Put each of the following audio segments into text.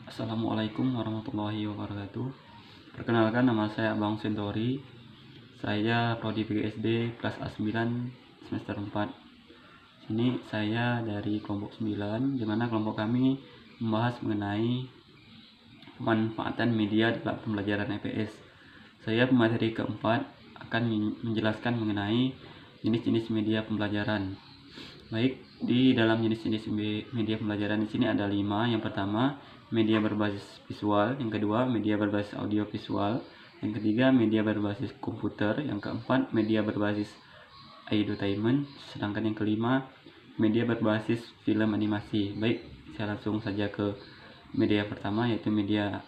Assalamualaikum warahmatullahi wabarakatuh. Perkenalkan, nama saya Abang Sentori. Saya prodi PGSD kelas A9 semester 4. Sini saya dari kelompok 9, di mana kelompok kami membahas mengenai pemanfaatan media dalam pembelajaran EPS. Saya pemateri keempat akan menjelaskan mengenai jenis-jenis media pembelajaran. Baik, di dalam jenis-jenis media pembelajaran di sini ada 5. Yang pertama, media berbasis visual. Yang kedua, media berbasis audio visual. Yang ketiga, media berbasis komputer. Yang keempat, media berbasis edutainment. Sedangkan yang kelima, media berbasis film animasi. Baik, saya langsung saja ke media pertama, yaitu media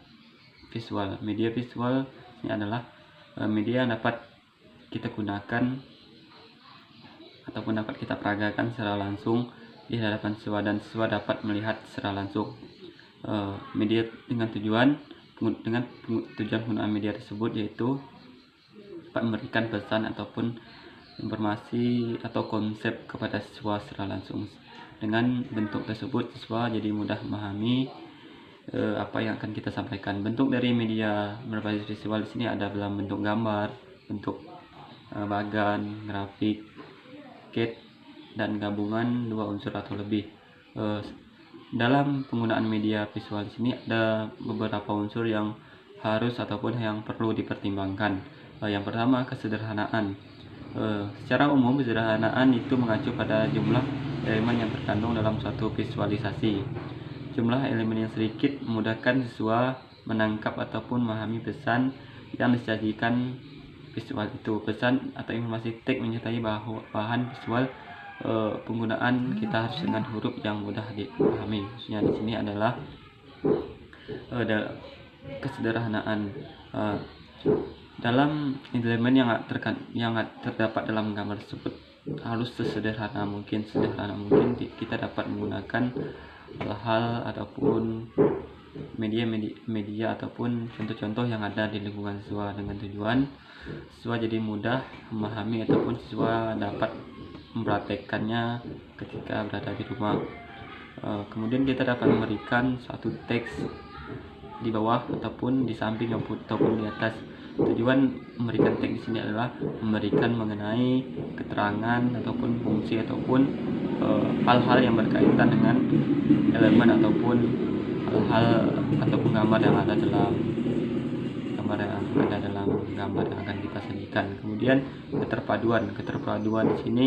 visual. Media visual ini adalah media yang dapat kita gunakan ataupun dapat kita peragakan secara langsung di hadapan siswa, dan siswa dapat melihat secara langsung media dengan tujuan penggunaan media tersebut, yaitu dapat memberikan pesan ataupun informasi atau konsep kepada siswa secara langsung. Dengan bentuk tersebut, siswa jadi mudah memahami apa yang akan kita sampaikan. Bentuk dari media berbasis visual di sini ada dalam bentuk gambar, bentuk bagan, grafik, dan gabungan dua unsur atau lebih. Dalam penggunaan media visual di sini ada beberapa unsur yang harus ataupun yang perlu dipertimbangkan. Yang pertama, kesederhanaan. Secara umum, kesederhanaan itu mengacu pada jumlah elemen yang terkandung dalam suatu visualisasi. Jumlah elemen yang sedikit memudahkan siswa menangkap ataupun memahami pesan yang disajikan visual itu. Pesan atau informasi teks menyertai bahan visual. Penggunaan kita harus dengan huruf yang mudah dipahami. Maksudnya di sini adalah kesederhanaan. Dalam elemen yang terdapat dalam gambar tersebut harus sesederhana mungkin. Kita dapat menggunakan hal ataupun media ataupun contoh-contoh yang ada di lingkungan siswa, dengan tujuan siswa jadi mudah memahami ataupun siswa dapat mempraktekkannya ketika berada di rumah. Kemudian kita dapat memberikan suatu teks di bawah ataupun di samping ataupun di atas. Tujuan memberikan teks di sini adalah memberikan mengenai keterangan ataupun fungsi ataupun hal-hal yang berkaitan dengan elemen ataupun hal-hal ataupun gambar yang ada dalam gambar yang akan kita sajikan. Kemudian keterpaduan di sini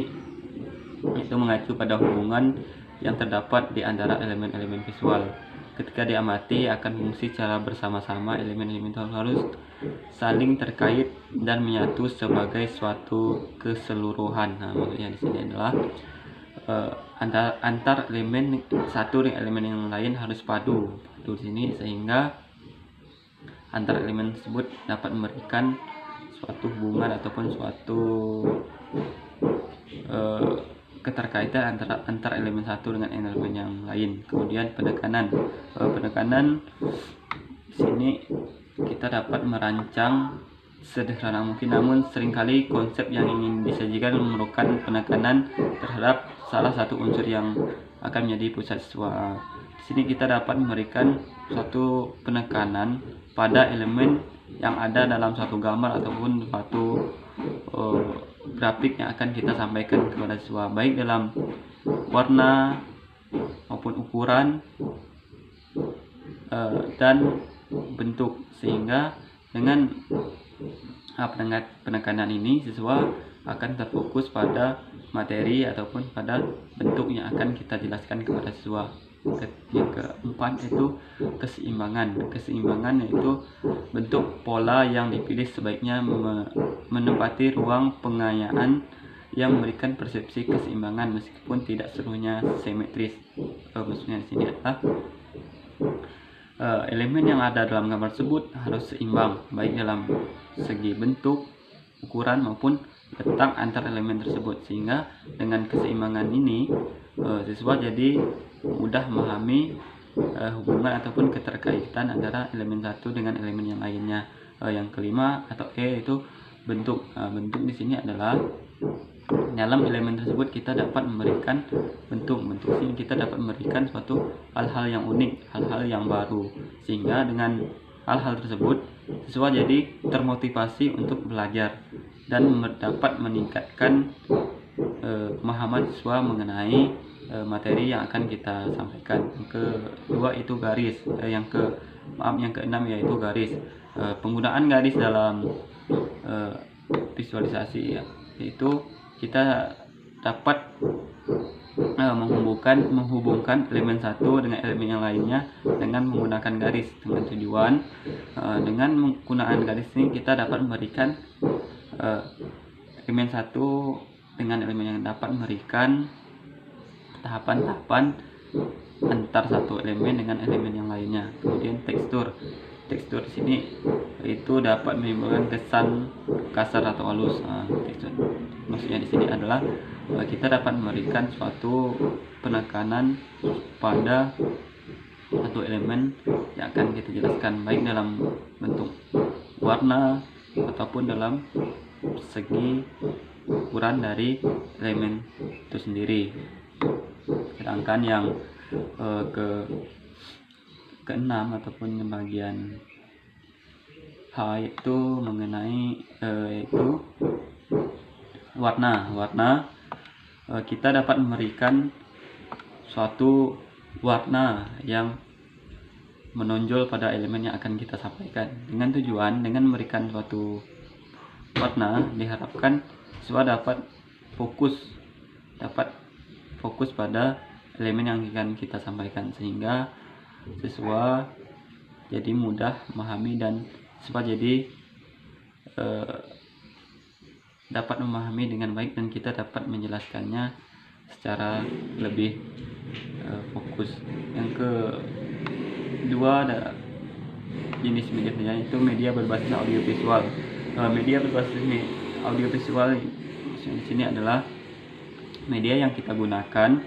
itu mengacu pada hubungan yang terdapat di antara elemen-elemen visual. Ketika diamati akan fungsi secara bersama-sama, elemen-elemen itu harus saling terkait dan menyatu sebagai suatu keseluruhan. Nah, maksudnya di sini adalah antar elemen satu dengan elemen yang lain harus padu di sini, sehingga antar elemen tersebut dapat memberikan suatu hubungan ataupun suatu keterkaitan antar elemen satu dengan elemen yang lain. Kemudian penekanan di sini kita dapat merancang sederhana mungkin, namun seringkali konsep yang ingin disajikan memerlukan penekanan terhadap salah satu unsur yang akan menjadi pusat siswa. Di sini kita dapat memberikan suatu penekanan pada elemen yang ada dalam suatu gambar ataupun suatu grafik yang akan kita sampaikan kepada siswa, baik dalam warna maupun ukuran dan bentuk, sehingga dengan penekanan ini siswa akan terfokus pada materi ataupun pada bentuk yang akan kita jelaskan kepada siswa. Yang keempat itu keseimbangan, yaitu bentuk pola yang dipilih sebaiknya menempati ruang pengayaan yang memberikan persepsi keseimbangan meskipun tidak seluruhnya simetris. Maksudnya di sini adalah elemen yang ada dalam gambar tersebut harus seimbang, baik dalam segi bentuk, ukuran maupun letak antar elemen tersebut, sehingga dengan keseimbangan ini siswa jadi mudah memahami hubungan ataupun keterkaitan antara elemen satu dengan elemen yang lainnya. Yang kelima atau E itu bentuk. Bentuk di sini adalah Dalam elemen tersebut kita dapat memberikan bentuk sini, kita dapat memberikan suatu hal-hal yang unik, hal-hal yang baru, sehingga dengan hal-hal tersebut siswa jadi termotivasi untuk belajar dan dapat meningkatkan pemahaman siswa mengenai materi yang akan kita sampaikan. Yang kedua itu garis, yang keenam yaitu garis. Penggunaan garis dalam visualisasi ya, yaitu kita dapat menghubungkan elemen satu dengan elemen yang lainnya dengan menggunakan garis, dengan tujuan dengan menggunakan garis ini kita dapat memberikan elemen satu dengan elemen yang dapat memberikan tahapan-tahapan antar satu elemen dengan elemen yang lainnya. Kemudian tekstur di sini itu dapat menimbulkan kesan kasar atau halus. Tekstur maksudnya di sini adalah kita dapat memberikan suatu penekanan pada satu elemen yang akan kita jelaskan, baik dalam bentuk warna ataupun dalam segi ukuran dari elemen itu sendiri. Sedangkan yang keenam ataupun bagian H itu mengenai yaitu warna. Kita dapat memberikan suatu warna yang menonjol pada elemen yang akan kita sampaikan. Dengan tujuan dengan memberikan suatu warna diharapkan siswa dapat fokus pada elemen yang akan kita sampaikan, sehingga siswa jadi mudah memahami dan siswa jadi dapat memahami dengan baik dan kita dapat menjelaskannya secara lebih fokus. Yang kedua ada jenis media, yaitu media berbasis audiovisual. Media berbasis audiovisual di sini adalah media yang kita gunakan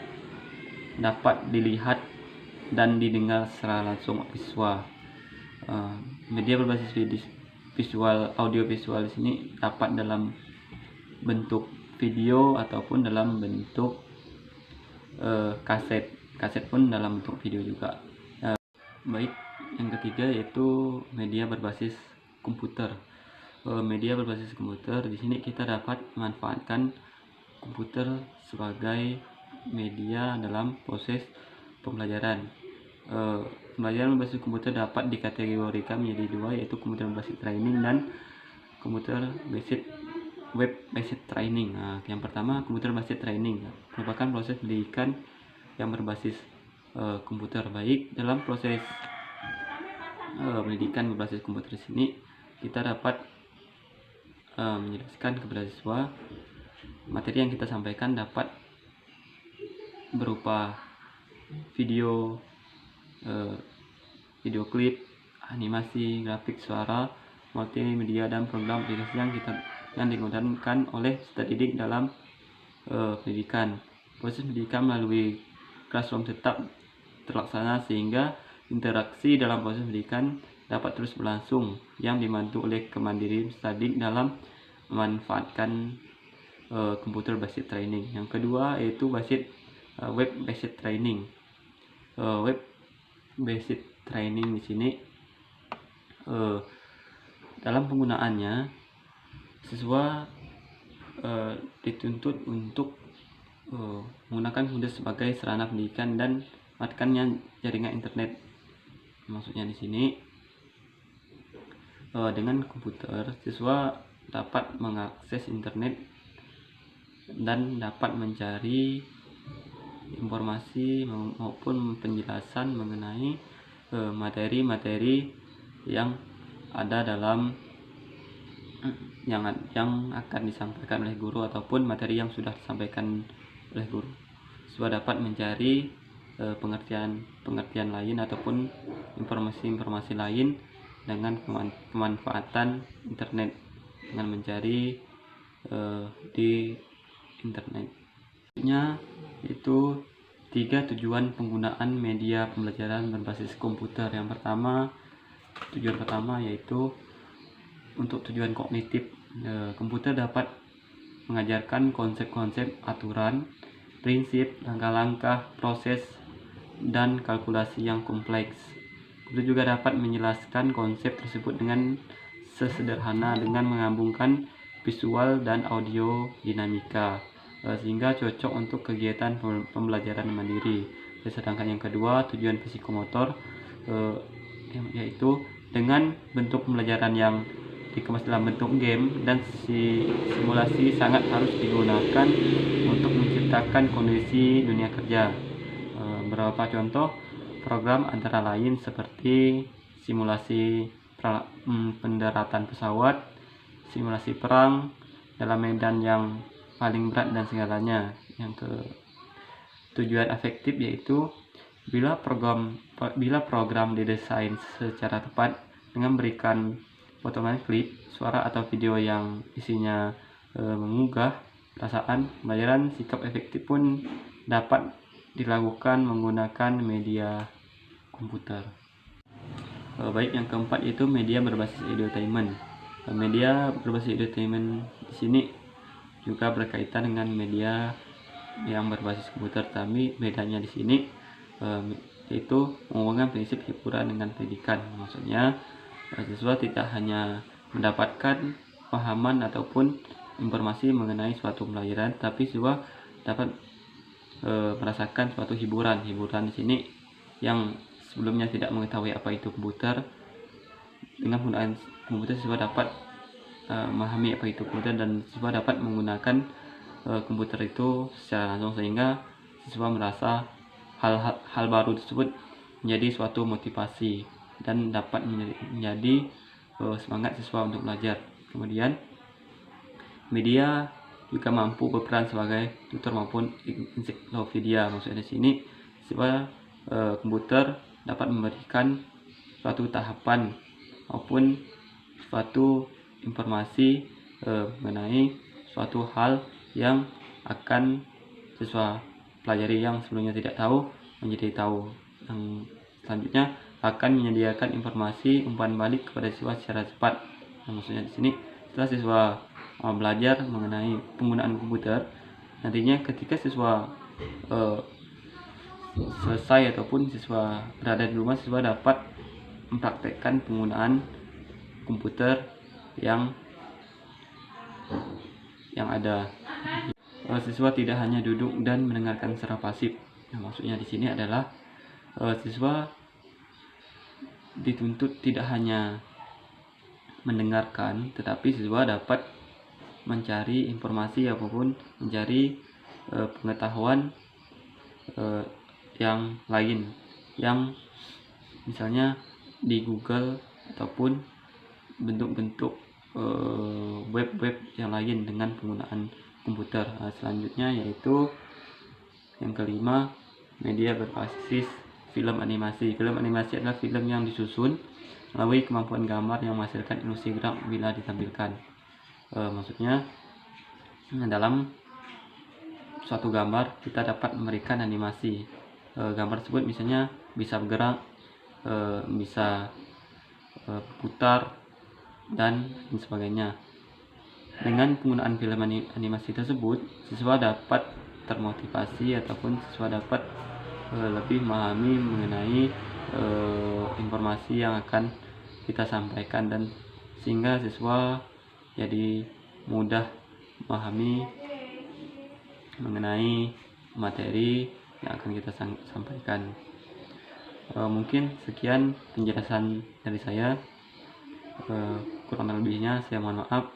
dapat dilihat dan didengar secara langsung oleh siswa. Media berbasis audiovisual di sini dapat dalam bentuk video ataupun dalam bentuk kaset pun dalam bentuk video juga. Baik, yang ketiga yaitu media berbasis komputer. Media berbasis komputer di sini kita dapat memanfaatkan komputer sebagai media dalam proses pembelajaran. Pembelajaran berbasis komputer dapat dikategorikan menjadi dua, yaitu komputer berbasis training dan komputer based web based training. Yang pertama, komputer based training merupakan proses pendidikan yang berbasis komputer. Baik, dalam proses pendidikan berbasis komputer di sini kita dapat menjelaskan kepada siswa materi yang kita sampaikan dapat berupa video, video klip, animasi, grafik, suara, multimedia dan program aplikasi yang digunakan oleh peserta didik dalam pendidikan. Proses pendidikan melalui classroom tetap terlaksana sehingga interaksi dalam proses pendidikan dapat terus berlangsung yang dibantu oleh kemandirian peserta didik dalam memanfaatkan komputer based training. Yang kedua yaitu web based training. Web based training di sini dalam penggunaannya siswa dituntut untuk menggunakan komputer sebagai sarana pendidikan dan mematikannya jaringan internet. Maksudnya di sini dengan komputer siswa dapat mengakses internet dan dapat mencari informasi maupun penjelasan mengenai materi-materi yang ada dalam yang akan disampaikan oleh guru ataupun materi yang sudah disampaikan oleh guru. Siswa dapat mencari pengertian lain ataupun informasi lain dengan pemanfaatan internet, dengan mencari di internet. Itu 3 tujuan penggunaan media pembelajaran berbasis komputer. Yang pertama, tujuan pertama yaitu untuk tujuan kognitif. Komputer dapat mengajarkan konsep-konsep aturan, prinsip, langkah-langkah, proses, dan kalkulasi yang kompleks. Guru juga dapat menjelaskan konsep tersebut dengan sesederhana dengan menggabungkan visual dan audio dinamika, sehingga cocok untuk kegiatan pembelajaran mandiri. Sedangkan yang kedua, tujuan psikomotor, yaitu dengan bentuk pembelajaran yang dikemas dalam bentuk game dan simulasi sangat harus digunakan untuk menciptakan kondisi dunia kerja. Beberapa contoh program antara lain seperti simulasi pendaratan pesawat, simulasi perang dalam medan yang paling berat dan segalanya. Yang ke tujuan afektif yaitu bila program didesain secara tepat dengan memberikan potongan klip, suara atau video yang isinya menggugah perasaan, pembelajaran sikap efektif pun dapat dilakukan menggunakan media komputer. Baik, yang keempat yaitu media berbasis edutainment. Media berbasis edutainment di sini juga berkaitan dengan media yang berbasis komputer, tapi bedanya di sini yaitu menghubungkan prinsip hiburan dengan pendidikan. Maksudnya siswa tidak hanya mendapatkan pemahaman ataupun informasi mengenai suatu pelajaran, tapi siswa dapat merasakan suatu hiburan. Hiburan di sini yang sebelumnya tidak mengetahui apa itu komputer, dengan penggunaan komputer siswa dapat memahami apa itu komputer dan siswa dapat menggunakan komputer itu secara langsung, sehingga siswa merasa hal baru tersebut menjadi suatu motivasi dan dapat menjadi semangat siswa untuk belajar. Kemudian media juga mampu berperan sebagai tutor maupun ensiklopedia. Maksudnya di sini siswa komputer dapat memberikan suatu tahapan maupun suatu informasi mengenai suatu hal yang akan siswa pelajari yang sebelumnya tidak tahu menjadi tahu. Yang selanjutnya akan menyediakan informasi umpan balik kepada siswa secara cepat. Maksudnya di sini setelah siswa belajar mengenai penggunaan komputer, nantinya ketika siswa selesai ataupun siswa berada di rumah, siswa dapat mempraktekkan penggunaan komputer yang ada. Siswa tidak hanya duduk dan mendengarkan secara pasif. Maksudnya di sini adalah siswa dituntut tidak hanya mendengarkan, tetapi siswa dapat mencari informasi apapun, mencari pengetahuan yang lain, yang misalnya di Google ataupun bentuk-bentuk web-web yang lain dengan penggunaan komputer. Selanjutnya yaitu yang kelima, media berbasis film animasi. Film animasi adalah film yang disusun melalui kemampuan gambar yang menghasilkan ilusi gerak bila ditampilkan. Maksudnya dalam suatu gambar kita dapat memberikan animasi. Gambar tersebut misalnya bisa bergerak, bisa putar dan sebagainya. Dengan penggunaan film animasi tersebut, siswa dapat termotivasi ataupun siswa dapat lebih memahami mengenai informasi yang akan kita sampaikan, dan sehingga siswa jadi mudah memahami mengenai materi yang akan kita sampaikan. Mungkin sekian penjelasan dari saya. Kurang lebihnya saya mohon maaf.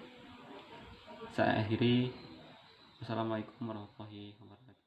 Saya akhiri. Wassalamualaikum warahmatullahi wabarakatuh.